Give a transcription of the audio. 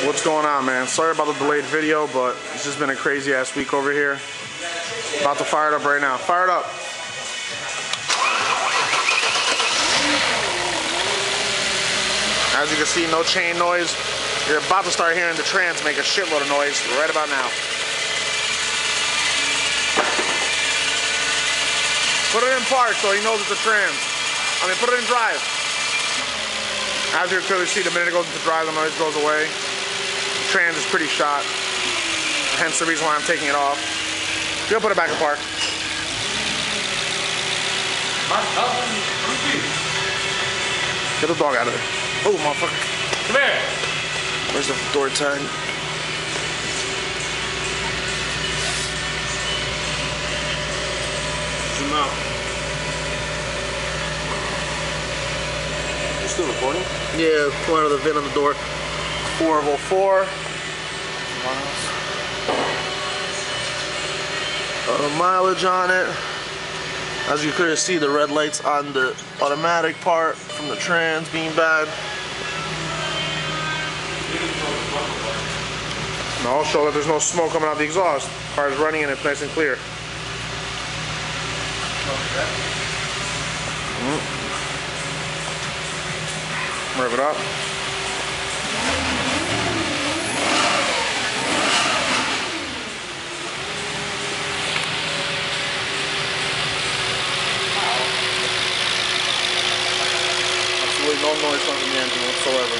What's going on, man? Sorry about the delayed video, but it's just been a crazy ass week over here. About to fire it up right now. Fire it up. As you can see, no chain noise. You're about to start hearing the trans make a shitload of noise right about now. Put it in park so he knows it's a trans. Put it in drive. As you can clearly see, the minute it goes into drive, the noise goes away. The trans is pretty shot. Hence the reason why I'm taking it off. You'll put it back in park. Get the dog out of there. Oh, motherfucker. Come here. Where's the door tag? Zoom out. You still recording? Yeah, pull out of the VIN on the door. 404 miles. Mileage on it. As you can see, the red lights on the automatic part from the trans being bad. And I'll show that there's no smoke coming out the exhaust. Car is running and it's nice and clear. Rev it up. Absolutely no noise from the engine whatsoever.